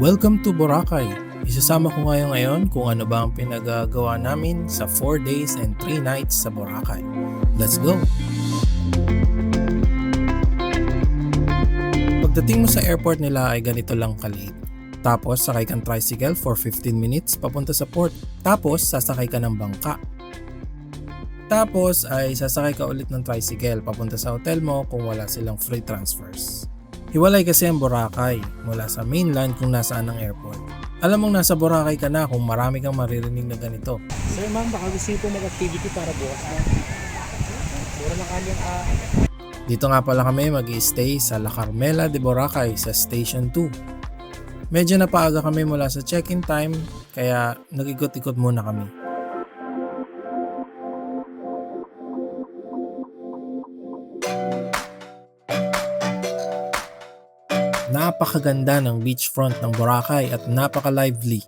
Welcome to Boracay! Isasama ko ngayon kung ano ba ang pinagagawa namin sa 4 days and 3 nights sa Boracay. Let's go! Pagdating mo sa airport nila ay ganito lang kaliit. Tapos sakay kang tricycle for 15 minutes papunta sa port. Tapos sasakay ka ng bangka. Tapos ay sasakay ka ulit ng tricycle papunta sa hotel mo kung wala silang free transfers. Hiwalay kasi ang Boracay mula sa mainland kung nasaan ang airport. Alam mong nasa Boracay ka na kung marami kang maririnig na ganito. Sir ma'am, baka gusto niyo po mag-activity para bukas na. Mura na kanyang Dito nga pala kami mag-i-stay sa La Carmela de Boracay sa Station 2. Medyo napaaga kami mula sa check-in time kaya nag-ikot-ikot muna kami. Napakaganda ng beachfront ng Boracay at napaka-lively.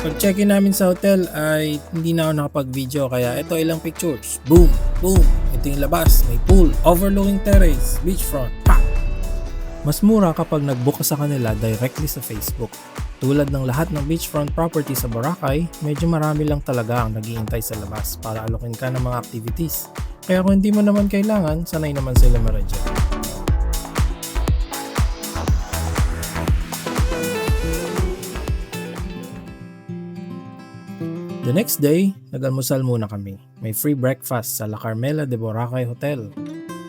Pag-check-in namin sa hotel ay hindi na ako nakapag-video kaya ito ilang pictures. Boom! Boom! Ito yung labas, may pool, overlooking terrace, beachfront. Pa! Mas mura kapag nag-book ka sa kanila directly sa Facebook. Tulad ng lahat ng beachfront property sa Boracay, medyo marami lang talaga ang nag-iintay sa labas para alokin ka ng mga activities. Kaya kung hindi mo naman kailangan, sanay naman sila ma-reject. The next day, nag-almusal muna kami. May free breakfast sa La Carmela de Boracay Hotel.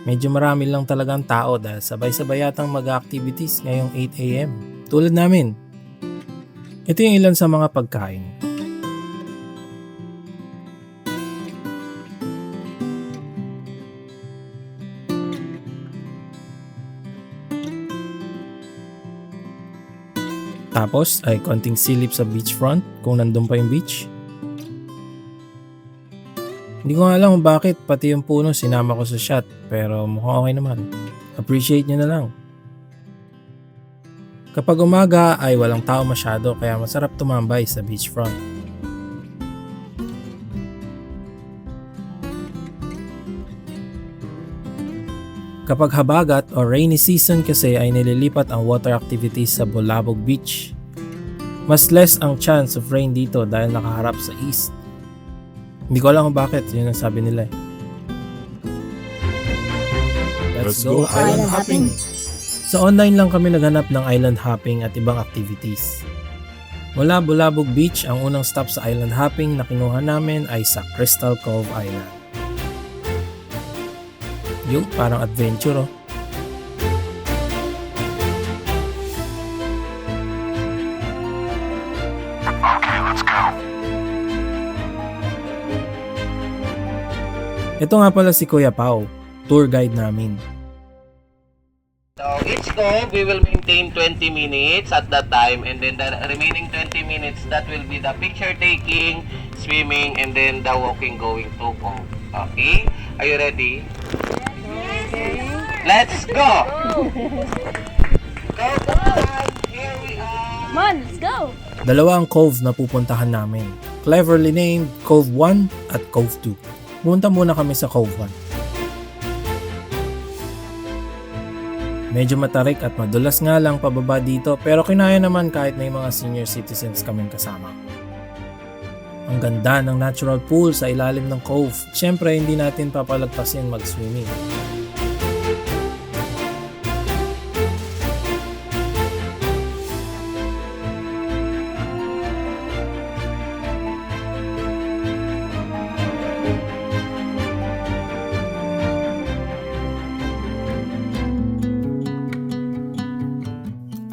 Medyo marami lang talagang tao dahil sabay-sabay yatang mag-activities ngayong 8 AM. Tulad namin. Ito yung ilan sa mga pagkain. Tapos ay konting silip sa beachfront kung nandun pa yung beach. Hindi ko nga alam kung bakit pati yung puno sinama ko sa shot pero mukhang okay naman. Appreciate nyo na lang. Kapag umaga ay walang tao masyado kaya masarap tumambay sa beachfront. Kapag habagat o rainy season kasi ay nililipat ang water activities sa Bulabog Beach. Mas less ang chance of rain dito dahil nakaharap sa east. Hindi ko alam kung bakit, yun ang sabi nila. Let's go island hopping! Sa online lang kami naghanap ng island hopping at ibang activities. Mula Bulabog Beach, ang unang stop sa island hopping na kinuha namin ay sa Crystal Cove Island. Yung parang adventure oh. Ito nga pala si Kuya Pao, tour guide namin. So each cove we will maintain 20 minutes at that time, and then the remaining 20 minutes that will be the picture taking, swimming, and then the walking going to cove. Okay? Are you ready? Let's go! Cove 1, here we are! Come on, let's go! Dalawa ang cove na pupuntahan namin, cleverly named Cove 1 at Cove 2. Pumunta muna kami sa Cove 1. Medyo matarik at madulas nga lang pababa dito pero kinaya naman kahit may mga senior citizens kaming kasama. Ang ganda ng natural pool sa ilalim ng cove. Siyempre hindi natin papalagpasin mag-swimming.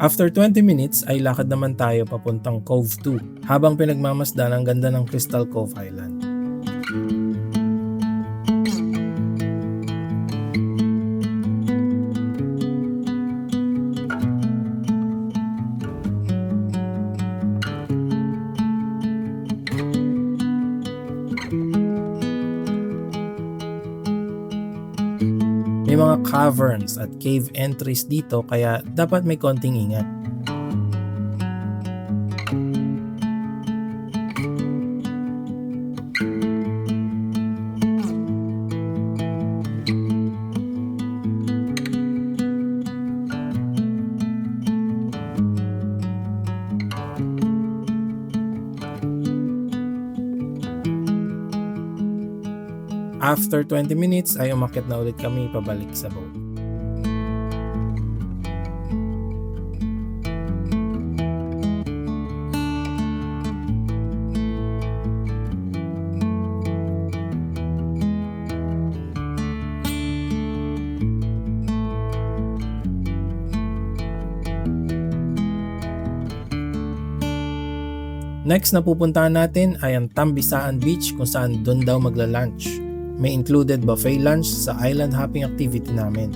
After 20 minutes ay lakad naman tayo papuntang Cove 2 habang pinagmamasdan ang ganda ng Crystal Cove Island. May mga caverns at cave entries dito kaya dapat may konting ingat. After 20 minutes ay umakyat na ulit kami pabalik sa boat. Next na pupuntahan natin ay ang Tambisaan Beach kung saan doon daw magla-lunch. May included buffet lunch sa island hopping activity namin.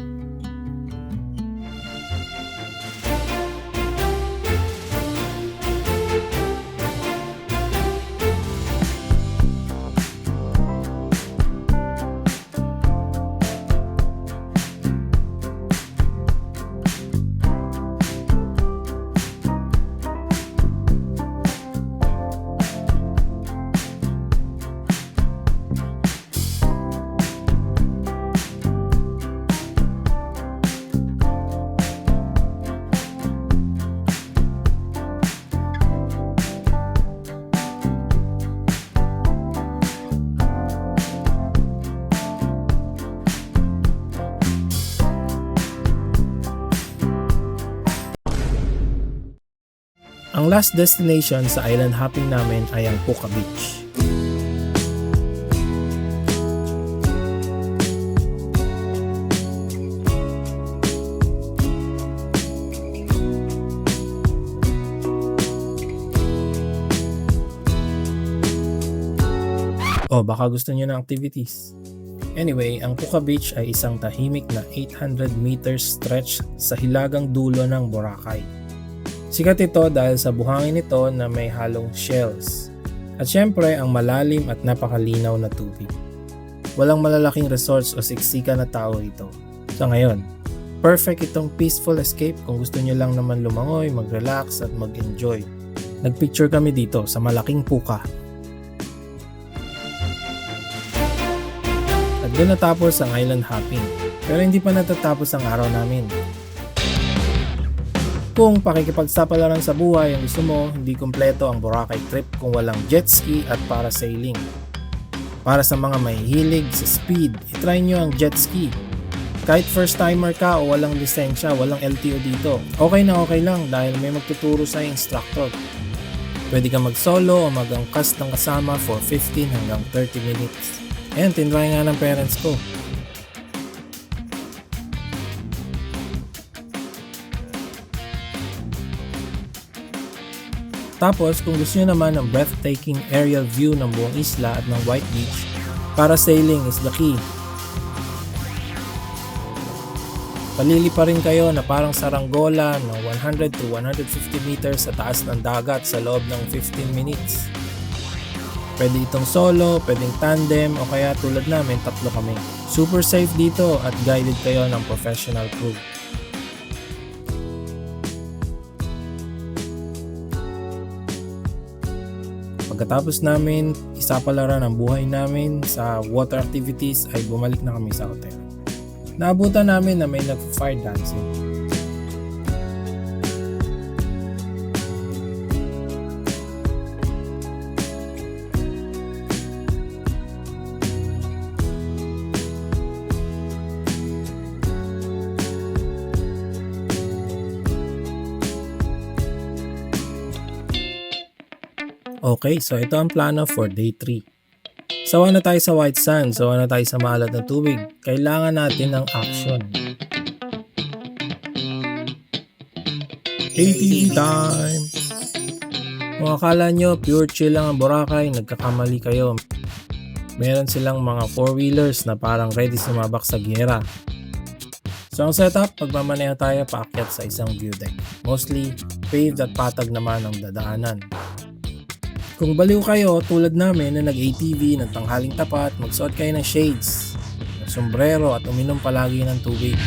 Ang last destination sa island hopping namin ay ang Puka Beach. O baka gusto niyo ng activities. Anyway, ang Puka Beach ay isang tahimik na 800 meters stretch sa hilagang dulo ng Boracay. Sikat ito dahil sa buhangin nito na may halong shells. At syempre ang malalim at napakalinaw na tubig. Walang malalaking resorts o siksikan na tao rito. Sa ngayon, perfect itong peaceful escape kung gusto nyo lang naman lumangoy, mag-relax at mag-enjoy. Nagpicture kami dito sa malaking puka. At doon natapos ang island hopping. Pero hindi pa natatapos ang araw namin. Kung pakikipagsapalaran sa buhay ang gusto mo, hindi kumpleto ang Boracay trip kung walang jet ski at parasailing. Para sa mga mahihilig sa speed, itry nyo ang jet ski. Kahit first timer ka o walang lisensya, walang LTO dito, okay na okay lang dahil may magtuturo sa instructor. Pwede ka mag-solo o mag-angkas ng kasama for 15 hanggang 30 minutes. Ayan, tinry nga ng parents ko. Tapos kung gusto nyo naman ng breathtaking aerial view ng buong isla at ng White Beach, parasailing is the key. Palili pa rin kayo na parang saranggola ng 100 to 150 meters sa taas ng dagat sa loob ng 15 minutes. Pwede itong solo, pwedeng tandem o kaya tulad namin tatlo kami. Super safe dito at guided kayo ng professional crew. Pagkatapos namin isapalaran ang buhay namin sa water activities ay bumalik na kami sa hotel. Naabutan namin na may nag-fire dancing. Okay, so ito ang plano for day 3. Sawa na tayo sa white sand, sawa na tayo sa maalat na tubig. Kailangan natin ng action. ATV time! Kung akala nyo pure chill lang ang Boracay, nagkakamali kayo. Meron silang mga 4-wheelers na parang ready sumabak sa giyera. So ang setup, pagmamaneho tayo paakyat sa isang view deck. Mostly paved at patag naman ang dadaanan. Kung baliw kayo tulad namin na nag-ATV ng tanghaling tapat, magsuot kayo ng shades. sombrero at uminom palagi ng tubig.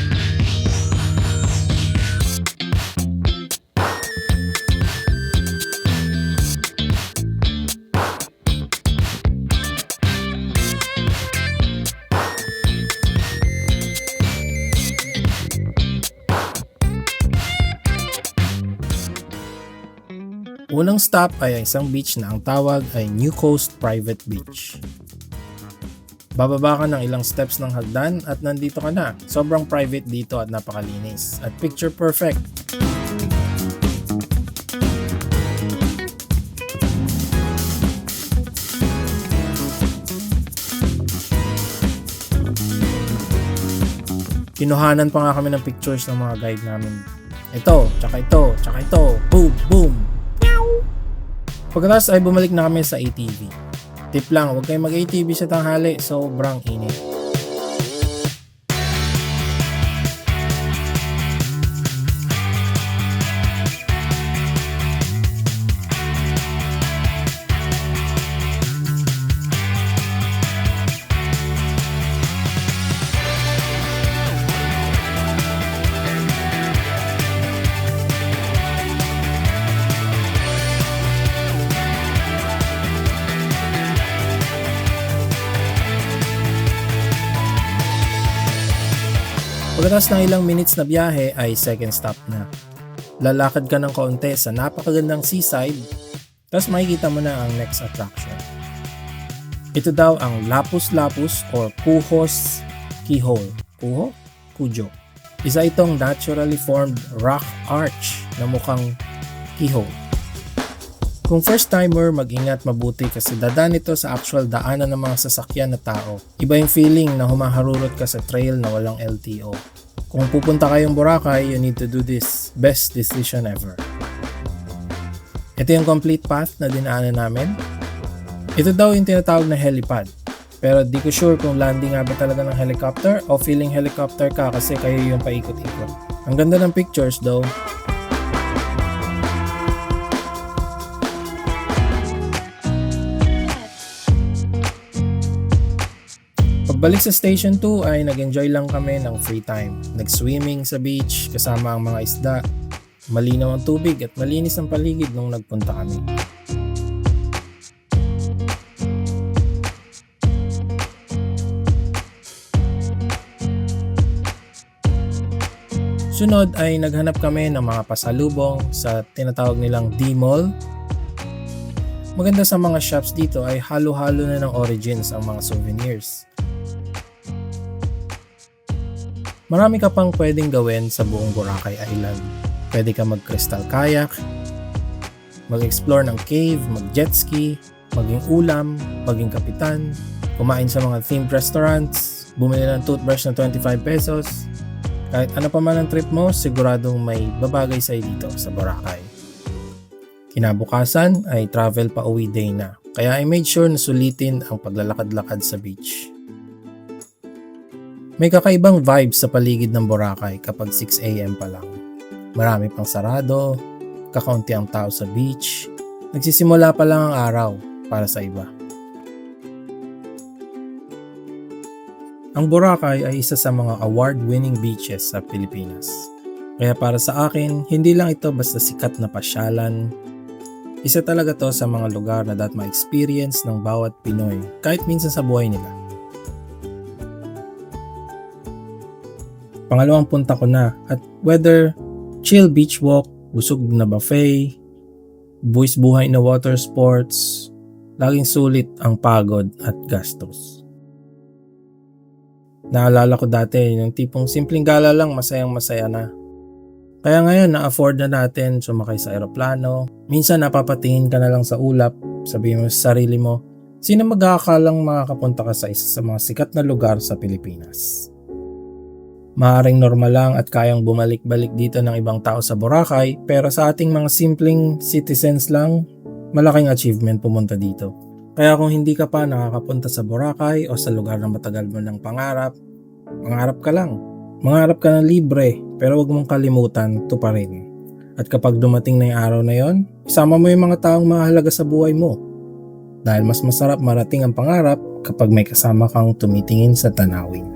Unang stop ay isang beach na ang tawag ay New Coast Private Beach. Bababa ka ng ilang steps ng hagdan at nandito ka na. Sobrang private dito at napakalinis. At picture perfect. Kinuhanan pa nga kami ng pictures ng mga guide namin. Ito, tsaka ito, tsaka ito. Boom, boom. Pagkatapos ay bumalik na kami sa ATV. Tip lang, huwag kayong mag-ATV sa tanghali, sobrang init. Pagkatapos ng ilang minutes na biyahe ay second stop na. Lalakad ka ng kaunti sa napakagandang seaside, tapos makikita mo na ang next attraction. Ito daw ang Lapus Lapus or Kuhos Keyhole. Kuho? Kujo. Isa itong naturally formed rock arch na mukhang keyhole. Kung first timer, mag-ingat mabuti kasi dadaan ito sa actual daanan ng mga sasakyan na tao. Iba yung feeling na humaharurot ka sa trail na walang LTO. Kung pupunta kayong Boracay, you need to do this. Best decision ever. Ito yung complete path na dinaanan namin. Ito daw yung tinatawag na helipad. Pero di ko sure kung landing nga ba talaga ng helicopter o feeling helicopter ka kasi kayo yung paikot-ikot. Ang ganda ng pictures though. Pagbalik sa Station 2 ay nag-enjoy lang kami ng free time. Nag-swimming sa beach kasama ang mga isda. Malinaw ang tubig at malinis ang paligid nung nagpunta kami. Sunod ay naghanap kami ng mga pasalubong sa tinatawag nilang D-Mall. Maganda sa mga shops dito ay halo-halo na ng origins ang mga souvenirs. Marami ka pang pwedeng gawin sa buong Boracay Island. Pwede ka mag-crystal kayak, mag-explore ng cave, mag-jet ski, maging ulam, maging kapitan, kumain sa mga themed restaurants, bumili ng toothbrush na 25 pesos. Kahit ano pa man ang trip mo, siguradong may babagay sa'yo dito sa Boracay. Kinabukasan ay travel pa uwi day na, kaya I made sure na sulitin ang paglalakad-lakad sa beach. May kakaibang vibes sa paligid ng Boracay kapag 6 AM pa lang. Marami pang sarado, kakaunti ang tao sa beach, nagsisimula pa lang ang araw para sa iba. Ang Boracay ay isa sa mga award-winning beaches sa Pilipinas. Kaya para sa akin, hindi lang ito basta sikat na pasyalan. Isa talaga to sa mga lugar na dapat ma-experience ng bawat Pinoy kahit minsan sa buhay nila. Pangalawang punta ko na at whether chill beach walk, busog na buffet, buwis buhay na water sports, laging sulit ang pagod at gastos. Naalala ko dati yung tipong simpleng gala lang masayang masaya na. Kaya ngayon na-afford na natin sumakay sa eroplano. Minsan napapatingin ka na lang sa ulap, sabihin mo sa sarili mo, sino magkakakalang makakapunta ka sa isa sa mga sikat na lugar sa Pilipinas? Maaring normal lang at kayang bumalik-balik dito ng ibang tao sa Boracay, pero sa ating mga simpleng citizens lang, malaking achievement pumunta dito. Kaya kung hindi ka pa nakakapunta sa Boracay o sa lugar na matagal mo ng pangarap, mangarap ka lang. Mangarap ka ng libre, pero wag mong kalimutan ito pa rin. At kapag dumating na yung araw na yon, isama mo yung mga taong mahalaga sa buhay mo. Dahil mas masarap marating ang pangarap kapag may kasama kang tumitingin sa tanawin.